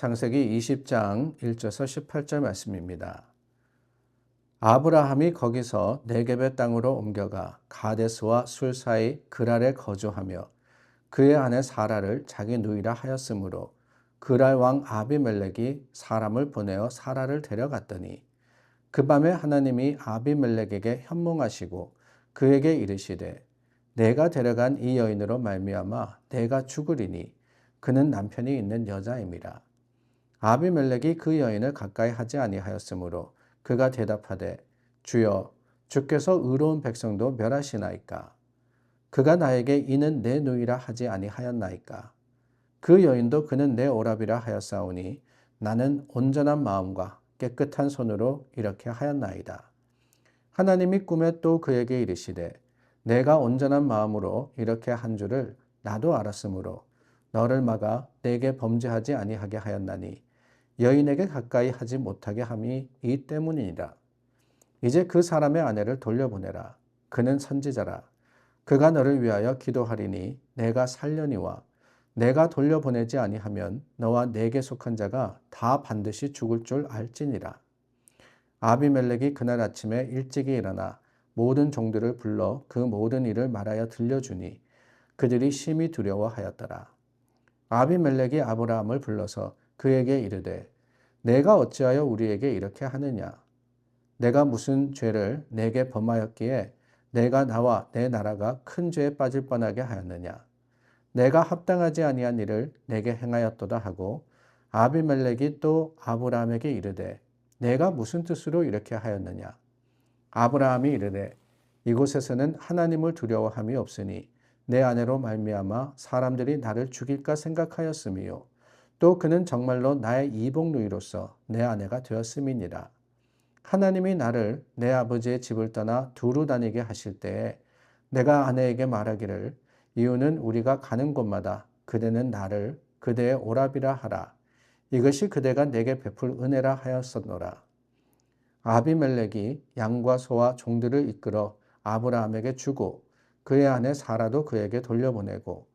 창세기 20장 1절에서 18절 말씀입니다. 아브라함이 거기서 네겝의 땅으로 옮겨가 가데스와 술 사이 그랄에 거주하며 그의 아내 사라를 자기 누이라 하였으므로 그랄 왕 아비멜렉이 사람을 보내어 사라를 데려갔더니 그 밤에 하나님이 아비멜렉에게 현몽하시고 그에게 이르시되 내가 데려간 이 여인으로 말미암아 내가 죽으리니 그는 남편이 있는 여자임이라. 아비멜렉이 그 여인을 가까이 하지 아니하였으므로 그가 대답하되 주여 주께서 의로운 백성도 멸하시나이까. 그가 나에게 이는 내 누이라 하지 아니하였나이까. 그 여인도 그는 내 오라비라 하였사오니 나는 온전한 마음과 깨끗한 손으로 이렇게 하였나이다. 하나님이 꿈에 또 그에게 이르시되 내가 온전한 마음으로 이렇게 한 줄을 나도 알았으므로 너를 막아 내게 범죄하지 아니하게 하였나니 여인에게 가까이 하지 못하게 함이 이 때문이니라. 이제 그 사람의 아내를 돌려보내라. 그는 선지자라. 그가 너를 위하여 기도하리니 내가 살려니와 내가 돌려보내지 아니하면 너와 내게 속한 자가 다 반드시 죽을 줄 알지니라. 아비멜렉이 그날 아침에 일찍이 일어나 모든 종들을 불러 그 모든 일을 말하여 들려주니 그들이 심히 두려워하였더라. 아비멜렉이 아브라함을 불러서 그에게 이르되 내가 어찌하여 우리에게 이렇게 하느냐? 내가 무슨 죄를 내게 범하였기에 내가 나와 내 나라가 큰 죄에 빠질 뻔하게 하였느냐? 내가 합당하지 아니한 일을 내게 행하였도다 하고 아비멜렉이 또 아브라함에게 이르되 내가 무슨 뜻으로 이렇게 하였느냐? 아브라함이 이르되 이곳에서는 하나님을 두려워함이 없으니 내 아내로 말미암아 사람들이 나를 죽일까 생각하였음이요 또 그는 정말로 나의 이복 누이로서 내 아내가 되었음이니라. 하나님이 나를 내 아버지의 집을 떠나 두루 다니게 하실 때에 내가 아내에게 말하기를 이유는 우리가 가는 곳마다 그대는 나를 그대의 오라비라 하라. 이것이 그대가 내게 베풀 은혜라 하였었노라. 아비멜렉이 양과 소와 종들을 이끌어 아브라함에게 주고 그의 아내 사라도 그에게 돌려보내고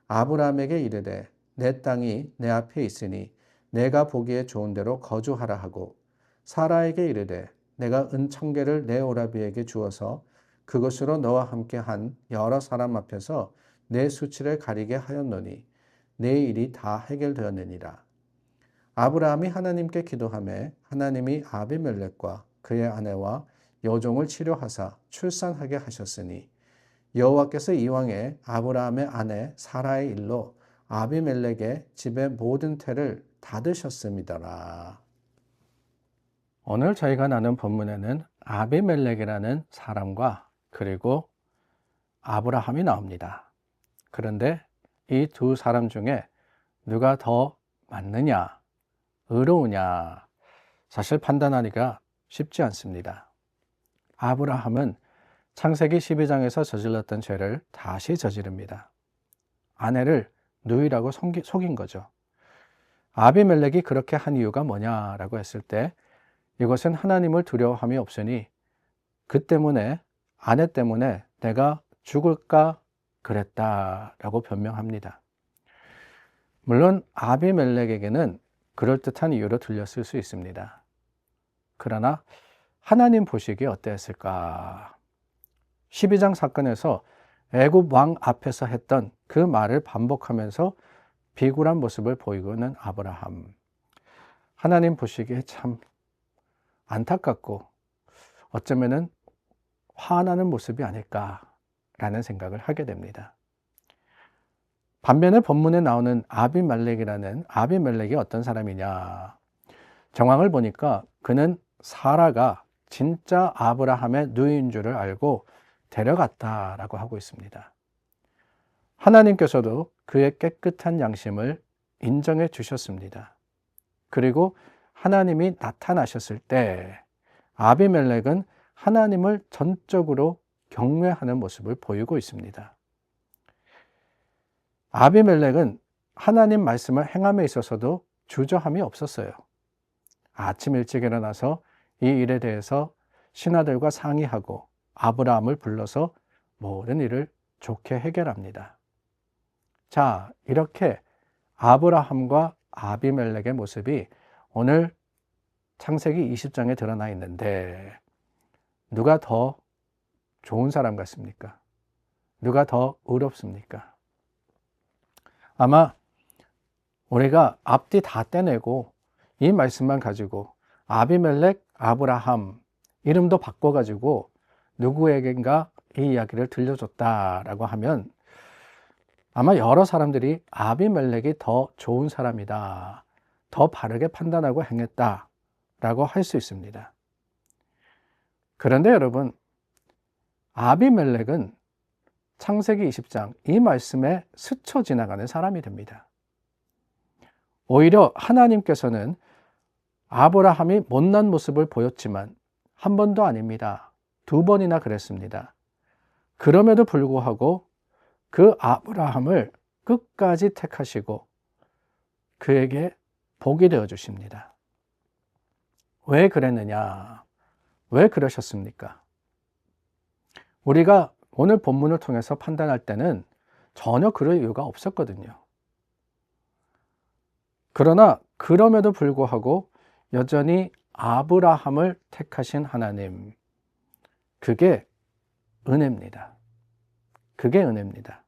아브라함에게 이르되 내 땅이 내 앞에 있으니 내가 보기에 좋은 대로 거주하라 하고 사라에게 이르되 내가 은 1000개를 내 오라비에게 주어서 그것으로 너와 함께 한 여러 사람 앞에서 내 수치를 가리게 하였노니 내 일이 다 해결되었느니라. 아브라함이 하나님께 기도하매 하나님이 아비멜렉과 그의 아내와 여종을 치료하사 출산하게 하셨으니 여호와께서 이왕에 아브라함의 아내 사라의 일로 아비멜렉의 집의 모든 태를 닫으셨음이더라. 오늘 저희가 나눈 본문에는 아비멜렉이라는 사람과 그리고 아브라함이 나옵니다. 그런데 이 두 사람 중에 누가 더 맞느냐, 의로우냐, 사실 판단하기가 쉽지 않습니다. 아브라함은 창세기 12장에서 저질렀던 죄를 다시 저지릅니다. 아내를 누이라고 속인 거죠. 아비멜렉이 그렇게 한 이유가 뭐냐라고 했을 때 이것은 하나님을 두려워함이 없으니 그 때문에 아내 때문에 내가 죽을까 그랬다라고 변명합니다. 물론 아비멜렉에게는 그럴듯한 이유로 들렸을 수 있습니다. 그러나 하나님 보시기에 어땠을까? 12장 사건에서 애굽 왕 앞에서 했던 그 말을 반복하면서 비굴한 모습을 보이고는 아브라함. 하나님 보시기에 참 안타깝고 어쩌면은 화나는 모습이 아닐까라는 생각을 하게 됩니다. 반면에 본문에 나오는 아비멜렉이 어떤 사람이냐? 정황을 보니까 그는 사라가 진짜 아브라함의 누이인 줄을 알고 데려갔다라고 하고 있습니다. 하나님께서도 그의 깨끗한 양심을 인정해 주셨습니다. 그리고 하나님이 나타나셨을 때 아비멜렉은 하나님을 전적으로 경외하는 모습을 보이고 있습니다. 아비멜렉은 하나님 말씀을 행함에 있어서도 주저함이 없었어요. 아침 일찍 일어나서 이 일에 대해서 신하들과 상의하고 아브라함을 불러서 모든 일을 좋게 해결합니다. 자, 이렇게 아브라함과 아비멜렉의 모습이 오늘 창세기 20장에 드러나 있는데 누가 더 좋은 사람 같습니까? 누가 더 의롭습니까? 아마 우리가 앞뒤 다 떼내고 이 말씀만 가지고 아비멜렉, 아브라함 이름도 바꿔가지고 누구에겐가 이 이야기를 들려줬다라고 하면 아마 여러 사람들이 아비멜렉이 더 좋은 사람이다, 더 바르게 판단하고 행했다라고 할 수 있습니다. 그런데 여러분, 아비멜렉은 창세기 20장 이 말씀에 스쳐 지나가는 사람이 됩니다. 오히려 하나님께서는 아브라함이 못난 모습을 보였지만 한 번도 아닙니다. 2번이나 그랬습니다. 그럼에도 불구하고 그 아브라함을 끝까지 택하시고 그에게 복이 되어 주십니다. 왜 그랬느냐? 왜 그러셨습니까? 우리가 오늘 본문을 통해서 판단할 때는 전혀 그럴 이유가 없었거든요. 그러나 그럼에도 불구하고 여전히 아브라함을 택하신 하나님, 그게 은혜입니다. 그게 은혜입니다.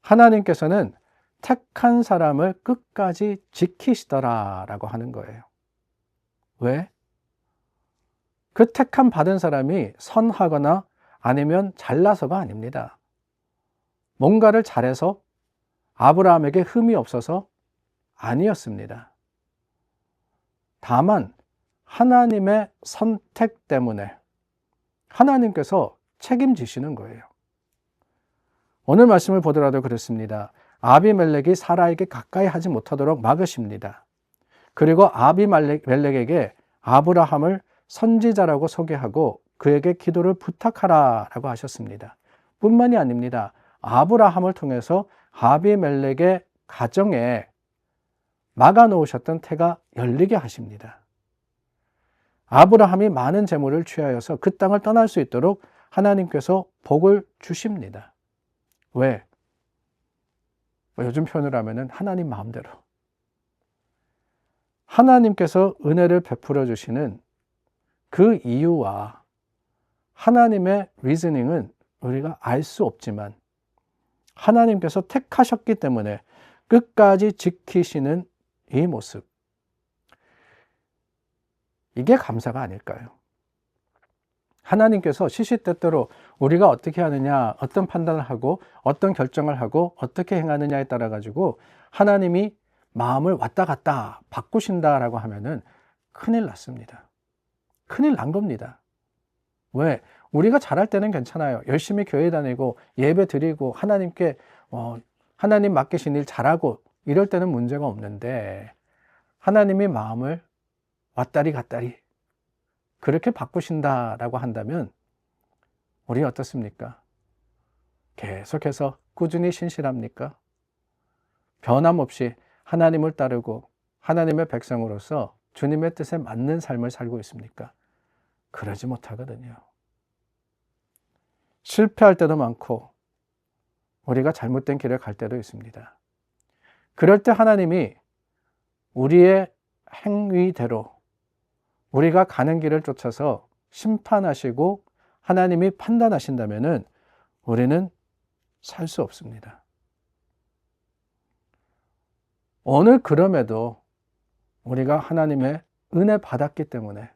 하나님께서는 택한 사람을 끝까지 지키시더라라고 하는 거예요. 왜? 그 택함 받은 사람이 선하거나 아니면 잘나서가 아닙니다. 뭔가를 잘해서 아브라함에게 흠이 없어서 아니었습니다. 다만 하나님의 선택 때문에 하나님께서 책임지시는 거예요. 오늘 말씀을 보더라도 그렇습니다. 아비멜렉이 사라에게 가까이 하지 못하도록 막으십니다. 그리고 아비멜렉에게 아브라함을 선지자라고 소개하고 그에게 기도를 부탁하라라고 하셨습니다. 뿐만이 아닙니다. 아브라함을 통해서 아비멜렉의 가정에 막아놓으셨던 태가 열리게 하십니다. 아브라함이 많은 재물을 취하여서 그 땅을 떠날 수 있도록 하나님께서 복을 주십니다. 왜? 요즘 표현으로 하면은 하나님 마음대로. 하나님께서 은혜를 베풀어 주시는 그 이유와 하나님의 리즈닝은 우리가 알 수 없지만 하나님께서 택하셨기 때문에 끝까지 지키시는 이 모습, 이게 감사가 아닐까요? 하나님께서 시시때때로 우리가 어떻게 하느냐, 어떤 판단을 하고 어떤 결정을 하고 어떻게 행하느냐에 따라 가지고 하나님이 마음을 왔다 갔다 바꾸신다라고 하면은 큰일 났습니다. 큰일 난 겁니다. 왜? 우리가 잘할 때는 괜찮아요. 열심히 교회 다니고 예배 드리고 하나님께 하나님 맡기신 일 잘하고 이럴 때는 문제가 없는데 하나님이 마음을 왔다리 갔다리 그렇게 바꾸신다라고 한다면 우리 어떻습니까? 계속해서 꾸준히 신실합니까? 변함없이 하나님을 따르고 하나님의 백성으로서 주님의 뜻에 맞는 삶을 살고 있습니까? 그러지 못하거든요. 실패할 때도 많고 우리가 잘못된 길을 갈 때도 있습니다. 그럴 때 하나님이 우리의 행위대로 우리가 가는 길을 쫓아서 심판하시고 하나님이 판단하신다면은 우리는 살 수 없습니다. 오늘 그럼에도 우리가 하나님의 은혜 받았기 때문에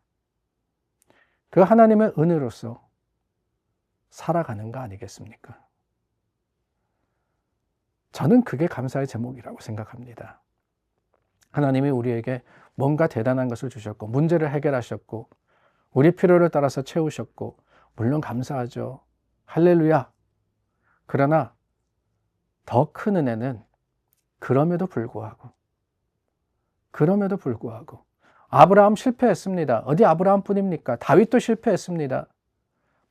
그 하나님의 은혜로서 살아가는 거 아니겠습니까? 저는 그게 감사의 제목이라고 생각합니다. 하나님이 우리에게 뭔가 대단한 것을 주셨고 문제를 해결하셨고 우리 필요를 따라서 채우셨고 물론 감사하죠. 할렐루야. 그러나 더 큰 은혜는 그럼에도 불구하고 아브라함 실패했습니다. 어디 아브라함뿐입니까? 다윗도 실패했습니다.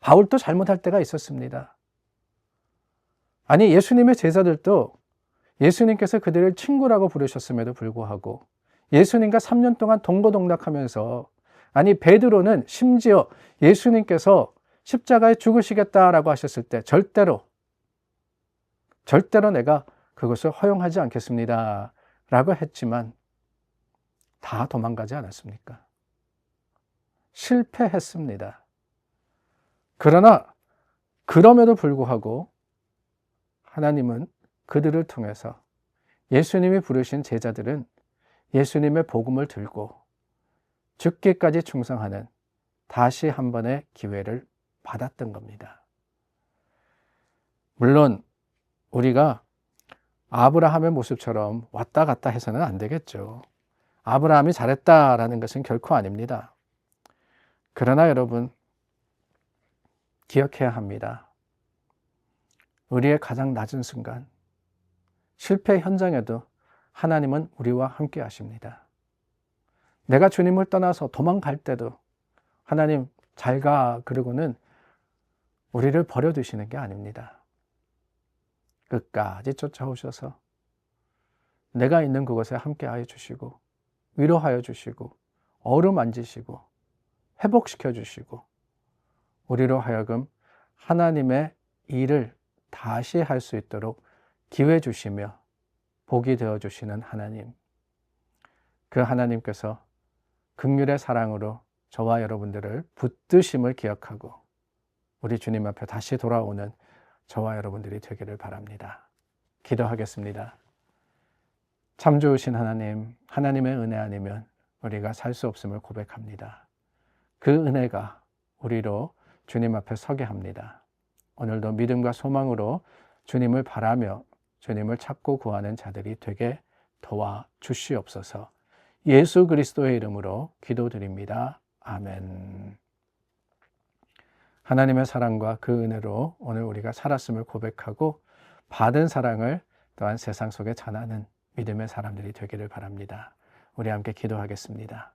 바울도 잘못할 때가 있었습니다. 아니 예수님의 제자들도 예수님께서 그들을 친구라고 부르셨음에도 불구하고 예수님과 3년 동안 동고동락하면서 아니 베드로는 심지어 예수님께서 십자가에 죽으시겠다라고 하셨을 때 절대로 내가 그것을 허용하지 않겠습니다. 라고 했지만 다 도망가지 않았습니까? 실패했습니다. 그러나 그럼에도 불구하고 하나님은 그들을 통해서 예수님이 부르신 제자들은 예수님의 복음을 들고 죽기까지 충성하는 다시 한 번의 기회를 받았던 겁니다. 물론 우리가 아브라함의 모습처럼 왔다 갔다 해서는 안 되겠죠. 아브라함이 잘했다라는 것은 결코 아닙니다. 그러나 여러분, 기억해야 합니다. 우리의 가장 낮은 순간, 실패 현장에도 하나님은 우리와 함께 하십니다. 내가 주님을 떠나서 도망갈 때도 하나님 잘 가 그러고는 우리를 버려두시는 게 아닙니다. 끝까지 쫓아오셔서 내가 있는 그곳에 함께하여 주시고 위로하여 주시고 어루만지시고 회복시켜 주시고 우리로 하여금 하나님의 일을 다시 할 수 있도록 기회 주시며 복이 되어 주시는 하나님, 그 하나님께서 긍휼의 사랑으로 저와 여러분들을 붙드심을 기억하고 우리 주님 앞에 다시 돌아오는 저와 여러분들이 되기를 바랍니다. 기도하겠습니다. 참 좋으신 하나님, 하나님의 은혜 아니면 우리가 살 수 없음을 고백합니다. 그 은혜가 우리로 주님 앞에 서게 합니다. 오늘도 믿음과 소망으로 주님을 바라며 주님을 찾고 구하는 자들이 되게 도와 주시옵소서. 예수 그리스도의 이름으로 기도드립니다. 아멘. 하나님의 사랑과 그 은혜로 오늘 우리가 살았음을 고백하고 받은 사랑을 또한 세상 속에 전하는 믿음의 사람들이 되기를 바랍니다. 우리 함께 기도하겠습니다.